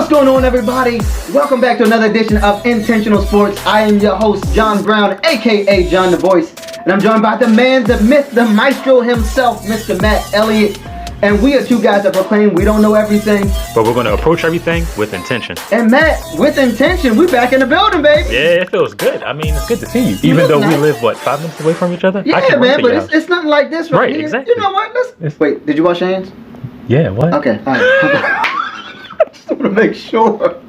What's going on, everybody? Welcome back to another edition of Intentional Sports. I am your host, John Brown, aka John the Voice, and I'm joined by the man, the myth, the maestro himself, Mr. Matt Elliott. And we are two guys that proclaim we don't know everything, but we're going to approach everything with intention. And Matt, with intention, we back in the building, baby. Yeah, it feels good. I mean, it's good to see you. Even though we live, 5 minutes away from each other? Yeah, man, but it's nothing like this right here. Exactly. You know what? Wait, did you wash your hands? Yeah, what? Okay, all right. Just want to make sure.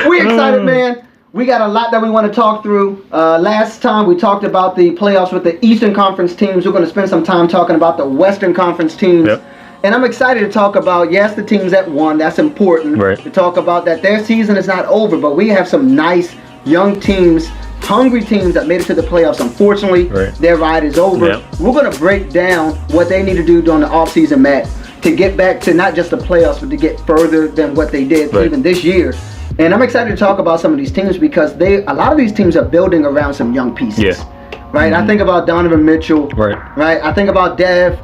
We excited, man. We got a lot that we want to talk through. Last time we talked about the playoffs with the Eastern Conference teams. We're going to spend some time talking about the Western Conference teams. Yep. And I'm excited to talk about, yes, the teams that won. That's important. Right. To talk about that their season is not over, but we have some nice young teams, hungry teams that made it to the playoffs. Unfortunately, their ride is over. Yep. We're going to break down what they need to do during the offseason, Matt, to get back to not just the playoffs, but to get further than what they did even this year. And I'm excited to talk about some of these teams because a lot of these teams are building around some young pieces. Yeah. Right? I think about Donovan Mitchell. Right? I think about Dev,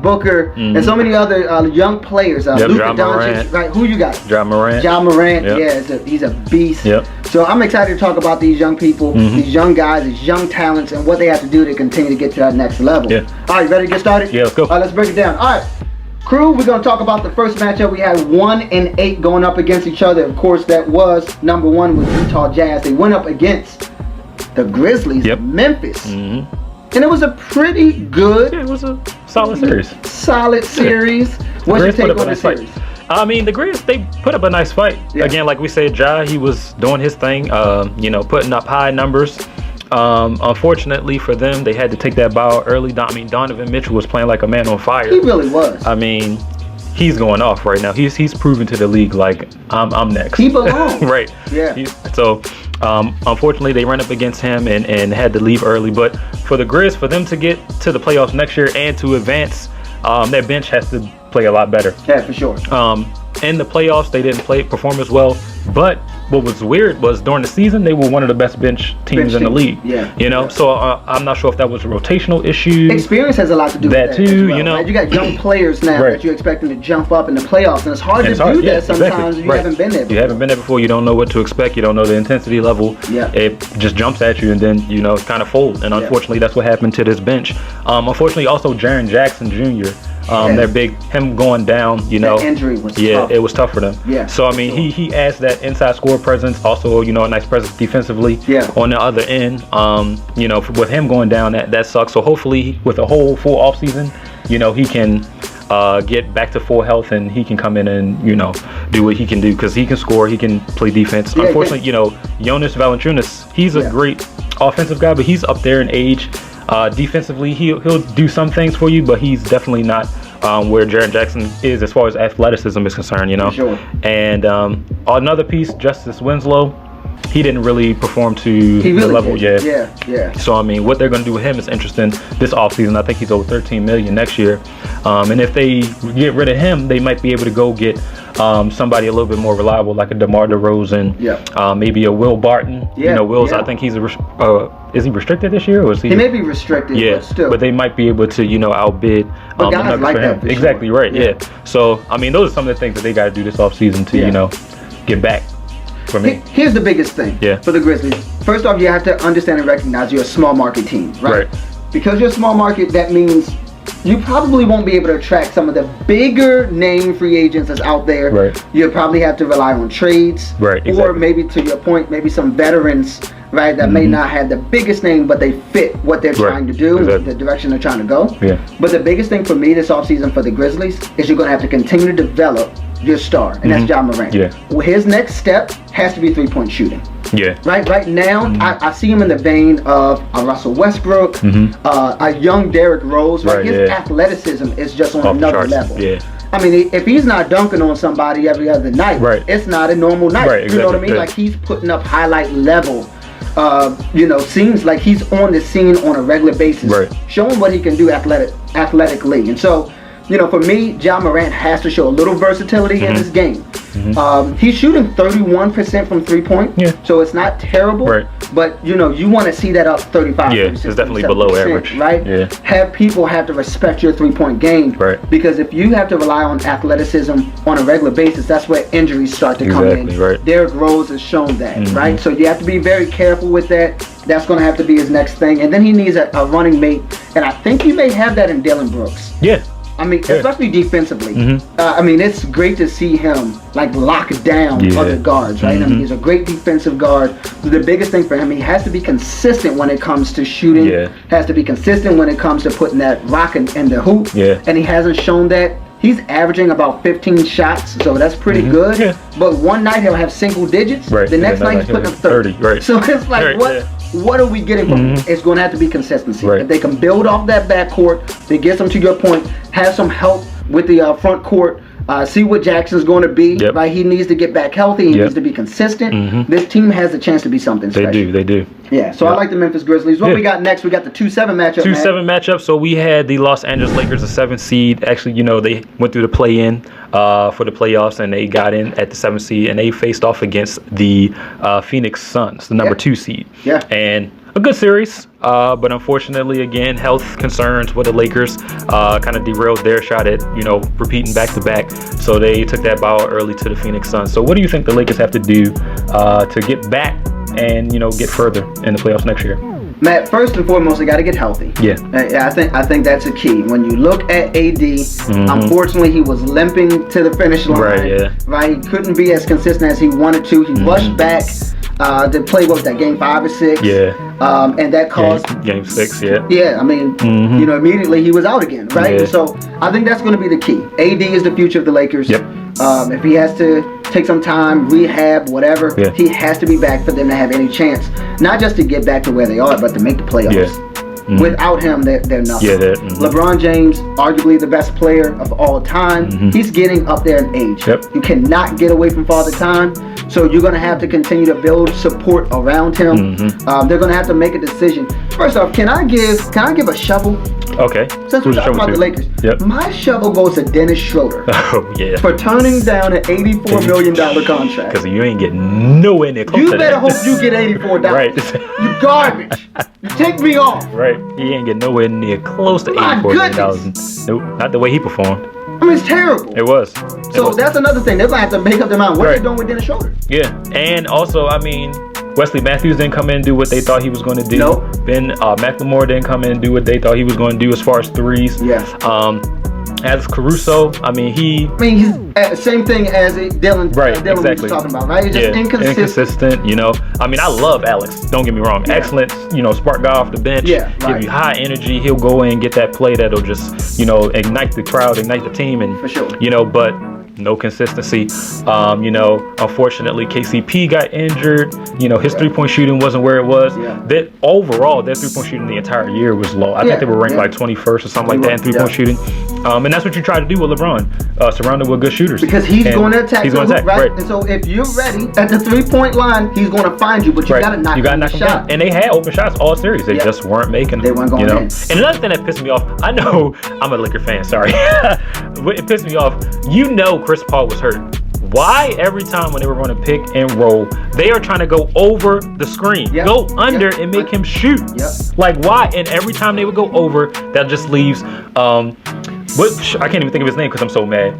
Booker, and so many other young players. Luka Doncic. Right? Who you got? Ja Morant. Ja Morant. Yep. Yeah, he's a beast. Yep. So I'm excited to talk about these young people, these young guys, these young talents, and what they have to do to continue to get to that next level. Yeah. All right, ready to get started? Yeah, let's go. All right, let's break it down. All right. Crew, we're going to talk about the first matchup. We had 1 and 8 going up against each other. Of course, that was number 1 with Utah Jazz. They went up against the Grizzlies of Memphis. And it was a pretty good... Yeah, it was a solid series. What's your take on the series? I mean, the Grizz, they put up a nice fight. Yeah. Again, like we said, Ja, he was doing his thing, putting up high numbers. Unfortunately for them, they had to take that bow early. Donovan Mitchell was playing like a man on fire. He really was. I mean, he's going off right now. He's proven to the league like I'm next. He belongs. Right. Yeah. So unfortunately, they ran up against him and had to leave early. But for the Grizz, for them to get to the playoffs next year and to advance, that bench has to play a lot better. Yeah, for sure. In the playoffs, they didn't perform as well. But what was weird was during the season, they were one of the best bench teams in the league. Yeah. So I'm not sure if that was a rotational issue. Experience has a lot to do with that too. Well, right? You got young players now that you're expecting to jump up in the playoffs, and it's hard to do that sometimes. You haven't been there before. You haven't been there before. You don't know what to expect. You don't know the intensity level. Yeah. It just jumps at you, and then it's kind of fold. And unfortunately, that's what happened to this bench. Unfortunately, also Jaren Jackson Jr. They're big. Him going down, that injury was tough. It was tough for them. Yeah. So I mean, he adds that inside score presence, also a nice presence defensively. Yeah. On the other end, with him going down, that sucks. So hopefully, with a full off season, he can get back to full health and he can come in and do what he can do because he can score, he can play defense. Unfortunately, Jonas Valanciunas, he's a great offensive guy, but he's up there in age. Defensively, he'll do some things for you, but he's definitely not where Jaren Jackson is as far as athleticism is concerned, Sure. And another piece, Justice Winslow, he didn't really perform to the level yet. Yeah. So I mean, what they're going to do with him is interesting this offseason. I think he's over $13 million next year, and if they get rid of him, they might be able to go get somebody a little bit more reliable, like a DeMar DeRozan, maybe a Will Barton. Will's. I think he's is he restricted this year, or is he? He may be restricted, but still. But they might be able to outbid. But guys like that for exactly sure. Right. Yeah. So I mean, those are some of the things that they got to do this offseason to get back. For me. Here's the biggest thing for the Grizzlies. First off, you have to understand and recognize you're a small market team, right? Because you're a small market, that means you probably won't be able to attract some of the bigger name free agents that's out there. Right. You'll probably have to rely on trades. Right. Exactly. Or maybe, to your point, maybe some veterans, right, that may not have the biggest name, but they fit what they're trying to do, the direction they're trying to go. Yeah. But the biggest thing for me this offseason for the Grizzlies is you're going to have to continue to develop your star, and that's Ja Morant. Yeah. Well, his next step has to be three-point shooting. Yeah. Right now, I see him in the vein of a Russell Westbrook, a young Derrick Rose. Right? His athleticism is just on another level. Yeah. I mean, if he's not dunking on somebody every other night, it's not a normal night. Right, exactly. You know what I mean? Yeah. Like, he's putting up highlight level. Seems like he's on the scene on a regular basis, showing what he can do athletically. And so, for me, Ja Morant has to show a little versatility in this game. He's shooting 31% from 3-point, so it's not terrible. but you know, you want to see that up 35. Yeah, it's definitely below average, right? Yeah. Have people have to respect your 3-point game, right? Because if you have to rely on athleticism on a regular basis, that's where injuries start to come in. Right. Derrick Rose has shown that, right? So you have to be very careful with that. That's going to have to be his next thing, and then he needs a running mate, and I think he may have that in Dillon Brooks. Yeah. I mean, especially defensively. I mean, it's great to see him like lock down other guards, right? I mean, he's a great defensive guard. The biggest thing for him, he has to be consistent when it comes to shooting. Has to be consistent when it comes to putting that rock in the hoop. And he hasn't shown that. He's averaging about 15 shots, so that's pretty good. But one night he'll have single digits. The next night he's putting up 30. So it's like, what are we getting from him? It's going to have to be consistency. If they can build off that backcourt, they get them to your point, have some help with the front court, see what Jackson's going to be. Right, he needs to get back healthy. He needs to be consistent. This team has a chance to be something special. They do. Yeah, so I like the Memphis Grizzlies. What we got next? We got the 2-7 matchup. 2-7 matchup. So we had the Los Angeles Lakers, a 7th seed. Actually, you know, they went through the play-in for the playoffs, and they got in at the 7th seed, and they faced off against the Phoenix Suns, the number 2 seed. And a good series, but unfortunately, again, health concerns with the Lakers kind of derailed their shot at, you know, repeating back-to-back. So they took that ball early to the Phoenix Suns. So what do you think the Lakers have to do to get back and, you know, get further in the playoffs next year? Matt, first and foremost, they got to get healthy. I think that's a key. When you look at AD, unfortunately, he was limping to the finish line. Right, he couldn't be as consistent as he wanted to. He rushed back to play, what was that, game 5 or 6? And that caused game 6. I mean, you know, immediately he was out again, right? So I think that's going to be the key. AD is the future of the Lakers. If he has to take some time, rehab, whatever, he has to be back for them to have any chance. Not just to get back to where they are, but to make the playoffs. Without him, they're nothing. LeBron James, arguably the best player of all time, he's getting up there in age. You cannot get away from Father Time, so you're going to have to continue to build support around him. They're going to have to make a decision. First off, can I give a shovel? Okay. Since we're talking about the Lakers, my shovel goes to Dennis Schroeder. For turning down an $84 million contract. Because you ain't getting nowhere near close to that. You better hope you get $84. You garbage. You take me off. He ain't getting nowhere near close to $84 million. Nope, not the way he performed. I mean, it's terrible. It was. So that's another thing. They're going to have to make up their mind. What are they doing with Dennis Schroeder? And also, I mean, Wesley Matthews didn't come in and do what they thought he was going to do. Ben McLemore didn't come in and do what they thought he was going to do as far as threes. As Caruso, I mean, he's same thing as Dylan. Dylan was talking about, right? He's just inconsistent. You know, I mean, I love Alex. Don't get me wrong. Excellent. You know, spark guy off the bench. Give you high energy. He'll go in and get that play that'll just, you know, ignite the crowd, ignite the team, and for sure. You know, but no consistency. You know, unfortunately, KCP got injured. You know, his 3-point shooting wasn't where it was. That overall, their 3-point shooting the entire year was low. I think they were ranked like 21st or something like that in 3-point shooting. And that's what you try to do with LeBron, surrounded with good shooters. Because he's going to attack. He's going to attack, right? And so if you're ready at the 3-point line, he's going to find you, but you got to knock him down. And they had open shots all series. They just weren't making them. They weren't going in. And another thing that pissed me off, I know I'm a Laker fan, sorry. It pissed me off. You know Chris Paul was hurt. Why every time when they were going to pick and roll, they are trying to go over the screen, go under and make him shoot? Like why? And every time they would go over, that just leaves I can't even think of his name because I'm so mad.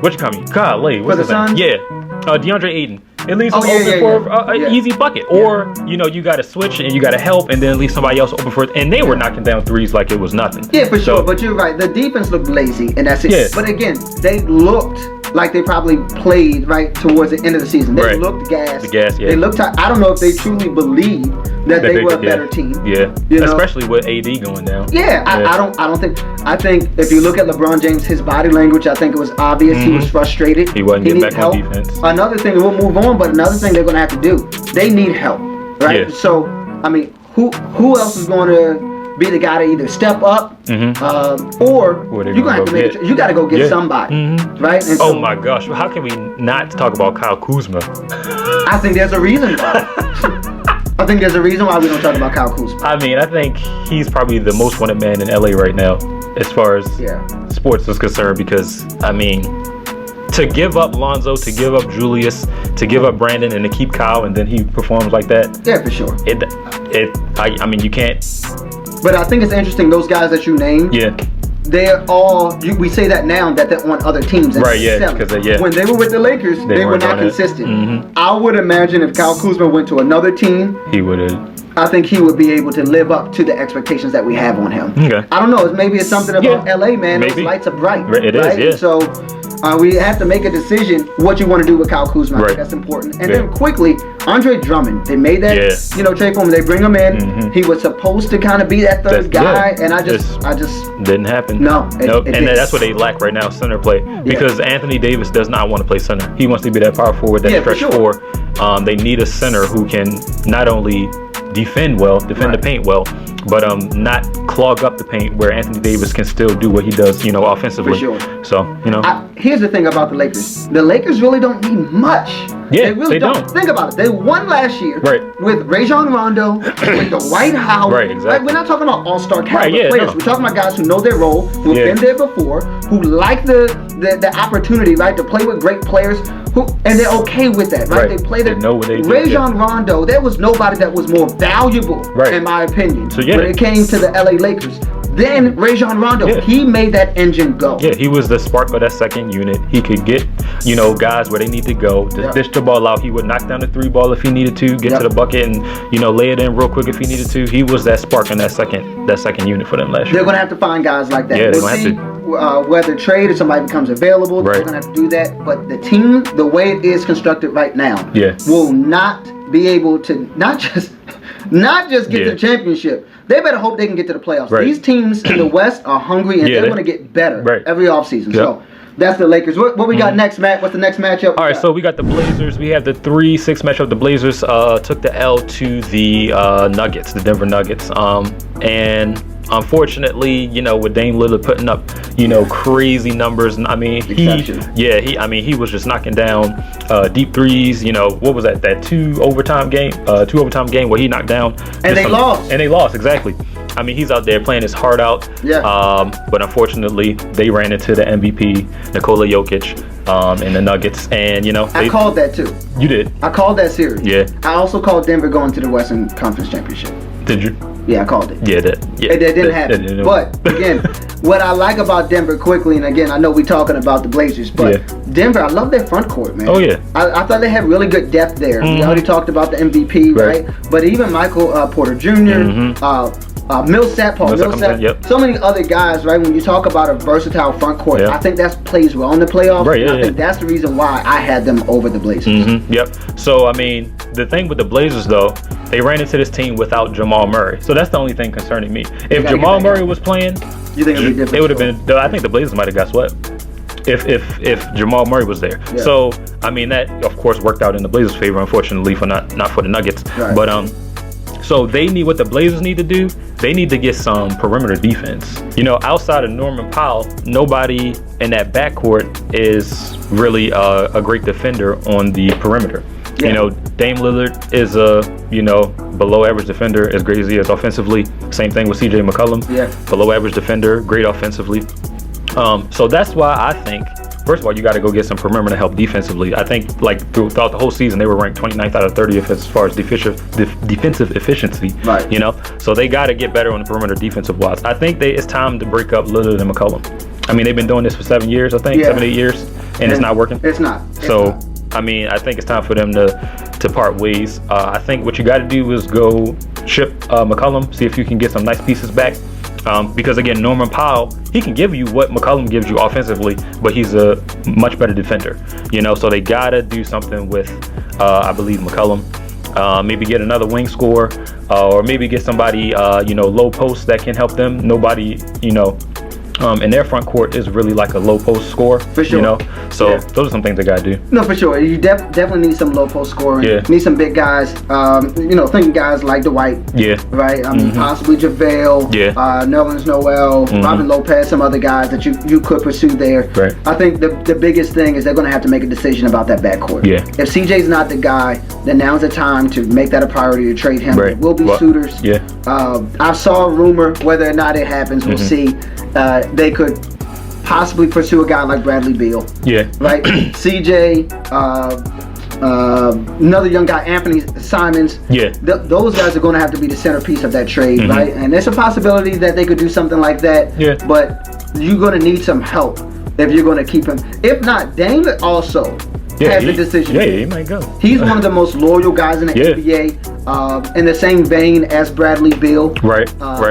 What you call me? Golly, what's his name? DeAndre Ayton. It leaves him open for an easy bucket. Or, you know, you got to switch and you got to help and then leave somebody else open for it. And they were knocking down threes like it was nothing. For sure. But you're right. The defense looked lazy and that's it. But again, they looked like they probably played right towards the end of the season. They looked gassed. They looked. I don't know if they truly believed that they were a better team. You know? Especially with AD going down. I don't think. I think if you look at LeBron James, his body language, I think it was obvious. He was frustrated. He wasn't getting back on defense. Another thing, we'll move on. But another thing they're going to have to do, they need help, right? So I mean, who else is going to be the guy to either step up, or you're gonna have to make you got to go get somebody, right? And oh my gosh, how can we not talk about Kyle Kuzma? I think there's a reason why. I think there's a reason why we don't talk about Kyle Kuzma. I mean, I think he's probably the most wanted man in LA right now, as far as sports is concerned. Because I mean, to give up Lonzo, to give up Julius, to give up Brandon, and to keep Kyle, and then he performs like that. Yeah, for sure. I mean, you can't. But I think it's interesting, those guys that you named. Yeah. They're all, we say that now that they're on other teams. Right, yeah. Because when they were with the Lakers, they were not consistent. Mm-hmm. I would imagine if Kyle Kuzma went to another team, he would have. I think he would be able to live up to the expectations that we have on him. Okay. I don't know. Maybe it's something about LA, man. Maybe. Those lights are bright. It right? is, yeah. So we have to make a decision what you want to do with Kyle Kuzma. I think that's important. And then quickly, Andre Drummond. They made that, trade for him. They bring him in. Mm-hmm. He was supposed to kind of be that third guy, and I just didn't happen. No, and that's what they lack right now, center play. Because Anthony Davis does not want to play center. He wants to be that power forward, that stretch four. They need a center who can not only defend the paint well, but not clog up the paint, where Anthony Davis can still do what he does, offensively. For sure. So, here's the thing about the Lakers. The Lakers really don't need much. Yeah, they really don't. Think about it. They won last year with Rajon Rondo, with Dwight Howard. Right, exactly. We're not talking about all-star caliber players. No. We're talking about guys who know their role, who've been there before, who like the opportunity, right, to play with great players, and they're okay with that, right? They play they know what they do. Rajon Rondo, there was nobody that was more valuable, in my opinion, when it came to the LA Lakers. Then Rajon Rondo, he made that engine go. Yeah, he was the spark of that second unit. He could get, guys where they need to go, dish the ball out. He would knock down the three ball if he needed to, get to the bucket and, lay it in real quick if he needed to. He was that spark in that second unit for them last year. They're going to have to find guys like that. Yeah, we'll see whether trade or somebody becomes available. They're going to have to do that. But the team, the way it is constructed right now, will not be able to not just get to the championship. They better hope they can get to the playoffs. These teams in the West are hungry, and they want to get better every offseason. So that's the Lakers. What we got next, Matt? What's the next matchup? All right, so we got the Blazers. We have the 3-6 matchup. The Blazers took the L to the Nuggets, the Denver Nuggets. And unfortunately, with Dame Lillard putting up, crazy numbers. I mean, he was just knocking down deep threes. What was that? That two overtime game where he knocked down. And they lost. And they lost, exactly. I mean, he's out there playing his heart out. Yeah. But unfortunately, they ran into the MVP, Nikola Jokic, and the Nuggets. And, I called that too. You did? I called that series. Yeah. I also called Denver going to the Western Conference Championship. Did you? Yeah, I called it. Yeah, that didn't happen. But again, what I like about Denver quickly, and again, I know we're talking about the Blazers, but Denver, I love their front court, man. Oh yeah. I thought they had really good depth there. Mm-hmm. We already talked about the MVP, right? But even Michael Porter Jr., Paul Millsap, so many other guys, right? When you talk about a versatile front court, I think that plays well in the playoffs. Right, I think that's the reason why I had them over the Blazers. Mm-hmm. Yep. So, I mean, the thing with the Blazers, though, they ran into this team without Jamal Murray. So that's the only thing concerning me. If Jamal Murray was playing, you think it would be different? It would have been. I think the Blazers might have got swept if Jamal Murray was there. Yeah. So, I mean, that of course worked out in the Blazers' favor. Unfortunately, for not for the Nuggets. Right. But so they need what the Blazers need to do. They need to get some perimeter defense. Outside of Norman Powell, nobody in that backcourt is really a great defender on the perimeter. Yeah. Dame Lillard is a below average defender, as great as he is offensively. Same thing with CJ McCollum. Yeah. Below average defender, great offensively. So that's why I think, first of all, you got to go get some perimeter help defensively. I think throughout the whole season, they were ranked 29th out of 30th as far as defensive efficiency. Right. So they got to get better on the perimeter defensive wise. I think it's time to break up Lillard and McCollum. I mean, they've been doing this for 7 years, I think, 7-8 years, and it's not working. It's not. I mean, I think it's time for them to part ways. I think what you got to do is go ship McCollum, see if you can get some nice pieces back. Because again, Norman Powell, he can give you what McCollum gives you offensively, but he's a much better defender. So they gotta do something with, I believe, McCollum. Maybe get another wing scorer, or maybe get somebody, low post that can help them. Nobody, in their front court is really like a low post scorer. For sure. So those are some things they gotta do. No, for sure. You definitely need some low post scoring. Yeah. Need some big guys. Thinking guys like Dwight. Yeah. Right. Possibly JaVale. Yeah. Nerlens Noel. Robin Lopez. Some other guys that you could pursue there. Right. I think the biggest thing is they're going to have to make a decision about that backcourt. Yeah. If CJ's not the guy, then now's the time to make that a priority to trade him. Right. There will be suitors. Yeah. I saw a rumor. Whether or not it happens, we'll see. They could possibly pursue a guy like Bradley Beal. Yeah. Right? CJ, another young guy, Anthony Simons. Yeah. Those guys are going to have to be the centerpiece of that trade, right? And there's a possibility that they could do something like that. Yeah. But you're going to need some help if you're going to keep him. If not, Dame also has the decision. Yeah, he might go. He's one of the most loyal guys in the NBA, in the same vein as Bradley Beal. Right.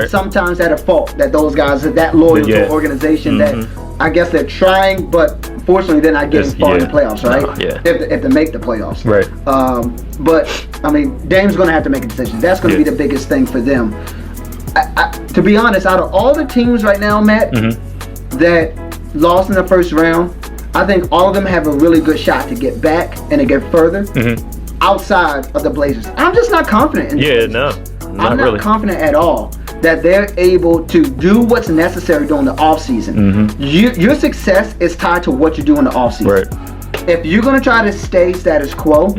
Sometimes at a fault that those guys are that loyal to an organization that I guess they're trying, but unfortunately they're not getting far in the playoffs, right? If they make the playoffs. Right. But I mean, Dame's going to have to make a decision. That's going to be the biggest thing for them. To be honest, out of all the teams right now, Matt, that lost in the first round, I think all of them have a really good shot to get back and to get further outside of the Blazers. I'm just not confident in the Blazers. I'm not confident at all that they're able to do what's necessary during the offseason. Your success is tied to what you do in the offseason. Right. If you're going to try to stay status quo,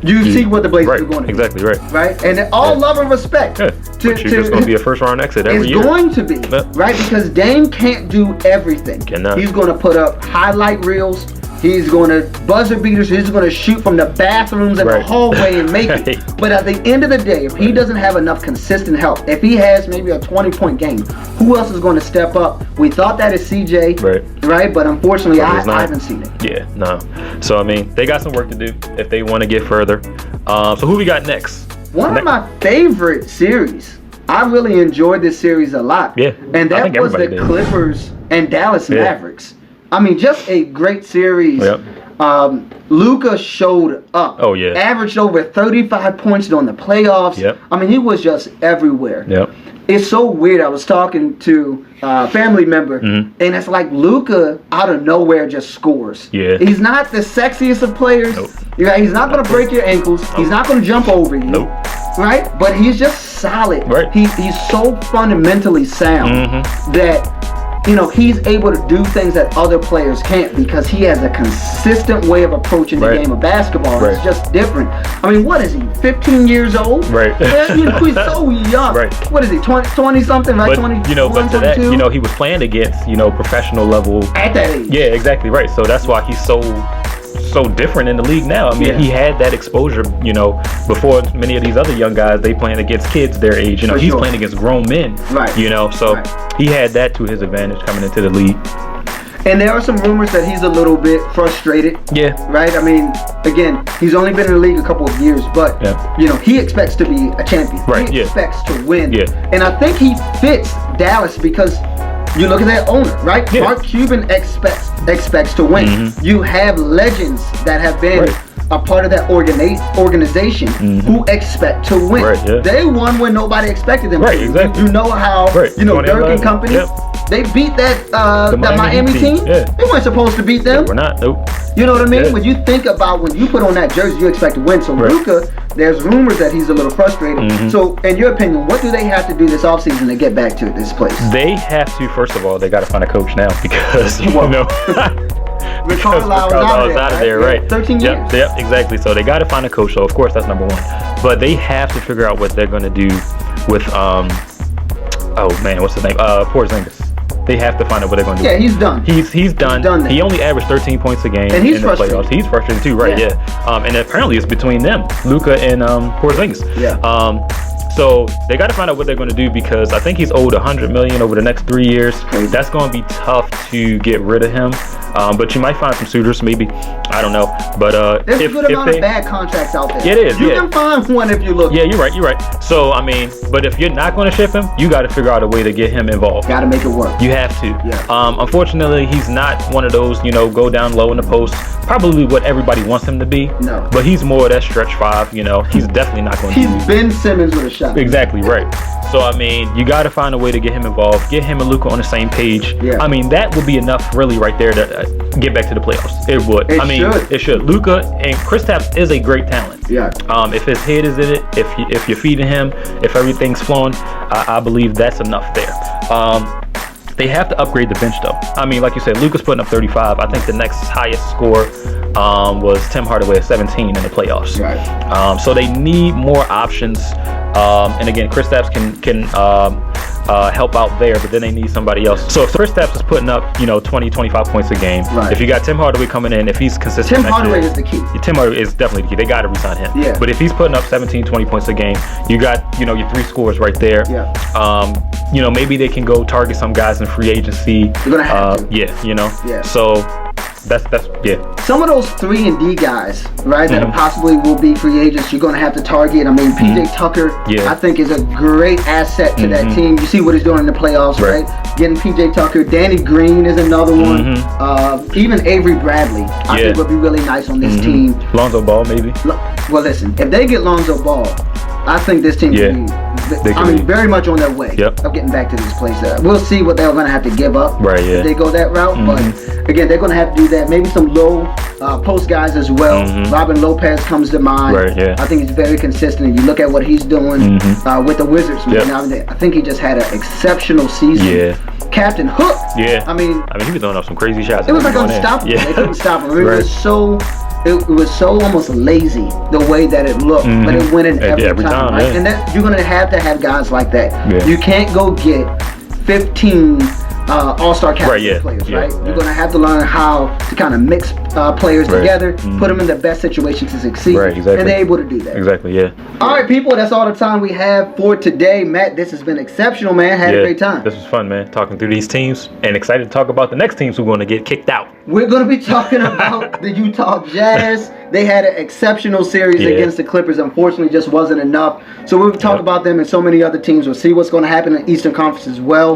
you see what the Blazers are going to do. Right? And all love and respect. You're just going to be a first-round exit every year. It's going to be, right? Because Dame can't do everything. He's going to put up highlight reels. He's going to buzzer beaters. He's going to shoot from the bathrooms and the hallway and make it. But at the end of the day, if he doesn't have enough consistent help, if he has maybe a 20-point game, who else is going to step up? We thought that is CJ, right? But unfortunately, I haven't seen it. Yeah, no. So, I mean, they got some work to do if they want to get further. So, who we got next? One of my favorite series. I really enjoyed this series a lot. Yeah. And that was the Clippers and Dallas Mavericks. I mean, just a great series. Luka showed up. Oh, yeah. Averaged over 35 points during the playoffs. I mean, he was just everywhere. It's so weird. I was talking to a family member, and it's like Luka out of nowhere just scores. He's not the sexiest of players. He's not going to break your ankles. He's not going to jump over you. Right? But he's just solid. He's so fundamentally sound that, you know, he's able to do things that other players can't because he has a consistent way of approaching the game of basketball. It's just different. I mean, what is he, 15 years old? You know, he's so young. What is he, 20 something, right? But, 20, you know, but to that, you know, he was playing against, you know, professional level. At that age. Yeah, exactly right. So that's why he's so different in the league now. I mean, he had that exposure, you know, before many of these other young guys, they playing against kids their age. You know, he's playing against grown men. You know, so he had that to his advantage coming into the league. And there are some rumors that he's a little bit frustrated. Right? I mean, again, he's only been in the league a couple of years, but, you know, he expects to be a champion. He expects to win. And I think he fits Dallas because you look at that owner, right? Mark Cuban expects to win. You have legends that have been a part of that organization who expect to win. They won when nobody expected them to. You know how, you know, Dirk and company, they beat that Miami team. They weren't supposed to beat them. We're not. You know what I mean? When you think about when you put on that jersey, you expect to win. So Luka, there's rumors that he's a little frustrated. So, in your opinion, what do they have to do this offseason to get back to this place? They have to, first of all, they got to find a coach now because, you know, Rick Carlisle is out of there, right? 13 years. Yep, exactly. So they got to find a coach. So, of course, that's number one. But they have to figure out what they're going to do with, oh, man, what's his name? Porzingis. They have to find out what they're going to do. Yeah, he's done. He's done. He only averaged 13 points a game and he's in the playoffs. He's frustrated too, right? And apparently it's between them, Luka and Porzingis. So they got to find out what they're going to do because I think he's owed $100 million over the next 3 years. That's going to be tough to get rid of him. But you might find some suitors, maybe. I don't know. But there's a good amount of bad contracts out there. It is. You can find one if you look. Yeah, you're right. So I mean, but if you're not going to ship him, you got to figure out a way to get him involved. Got to make it work. You have to. Unfortunately, he's not one of those, you know, go down low in the post. Probably what everybody wants him to be. No. But he's more of that stretch five. You know, he's definitely not going to. He's Ben Simmons with a shot. Exactly right. So I mean, you got to find a way to get him involved, get him and Luka on the same page. I mean, that would be enough, really, right there to get back to the playoffs. It would. It should. Luka and Kristaps is a great talent. If his head is in it, if you're feeding him, if everything's flowing, I believe that's enough there. They have to upgrade the bench, though. I mean, like you said, Luka's putting up 35. I think the next highest score was Tim Hardaway at 17 in the playoffs. So they need more options. And again, Kristaps can help out there, but then they need somebody else. So if Kristaps is putting up, 20, 25 points a game, if you got Tim Hardaway coming in, if he's consistent, Tim Hardaway is the key. Tim Hardaway is definitely the key. They got to resign him. Yeah. But if he's putting up 17, 20 points a game, you got, your 3 scores right there. Yeah. Maybe they can go target some guys in free agency. You're gonna have to. Yeah, Yeah. So that's some of those 3-and-D guys, right, that possibly will be free agents, you're going to have to target. I mean, PJ Tucker, I think, is a great asset to that team. You see what he's doing in the playoffs, right? Getting PJ Tucker. Danny Green is another one. Even Avery Bradley, I think, would be really nice on this team. Lonzo Ball, maybe. Well, listen, if they get Lonzo Ball, I think this team can be, very much on their way of getting back to this place. We'll see what they're going to have to give up if they go that route. But, again, they're going to have to do that. Maybe some low post guys as well. Robin Lopez comes to mind. I think he's very consistent. If you look at what he's doing with the Wizards, I think he just had an exceptional season. Captain Hook. I mean, he was throwing up some crazy shots. It was like unstoppable. They couldn't stop him. It was so almost lazy the way that it looked, but it went in every time. Right? And that you're gonna have to have guys like that. You can't go get 15 all-star caliber players, right? You're gonna have to learn how to kind of mix players together, put them in the best situation to succeed, and they're able to do that. All right, people, that's all the time we have for today. Matt, this has been exceptional, man. Had a great time. This was fun, man, talking through these teams, and excited to talk about the next teams who are going to get kicked out. We're going to be talking about the Utah Jazz. They had an exceptional series against the Clippers. Unfortunately, just wasn't enough. So we'll talk about them and so many other teams. We'll see what's going to happen in the Eastern Conference as well.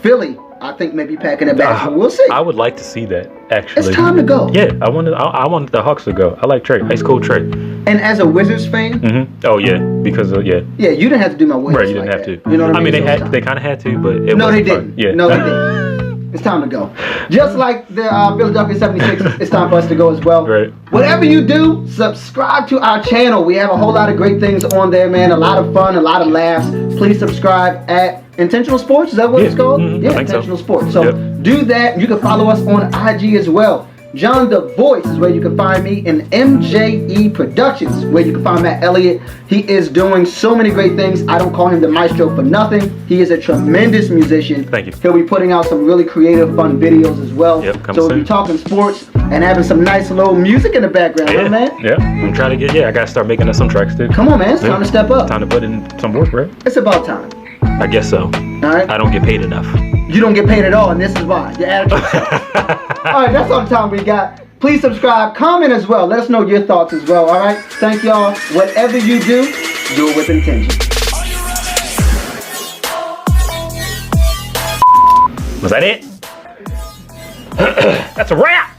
Philly, I think, maybe packing it back. We'll see. I would like to see that, actually. It's time to go. Yeah, I wanted the Hawks to go. I like Trey. Ice cold Trey. And as a Wizards fan, oh yeah, because yeah, you didn't have to do my Wizards. Right, you didn't have to. You know what I mean? They kind of had to, but they didn't. Yeah, no, they didn't. It's time to go. Just like the Philadelphia 76ers, it's time for us to go as well. Whatever you do, subscribe to our channel. We have a whole lot of great things on there, man. A lot of fun, a lot of laughs. Please subscribe at Intentional Sports. Is that what it's called? Yeah, Intentional Sports. So do that. You can follow us on IG as well. John the Voice is where you can find me, and MJE Productions, where you can find Matt Elliott. He is doing so many great things. I don't call him the maestro for nothing. He is a tremendous musician. Thank you. He'll be putting out some really creative, fun videos as well. So we'll be talking sports and having some nice little music in the background, huh, man? Yeah, I'm trying to get, I got to start making some tracks too. Come on, man. It's time to step up. Time to put in some work, right? It's about time. I guess so. All right. I don't get paid enough. You don't get paid at all, and this is why. Your attitude. All right, that's all the time we got. Please subscribe, comment as well. Let us know your thoughts as well, all right? Thank y'all. Whatever you do it with intention. Was that it? That's a wrap!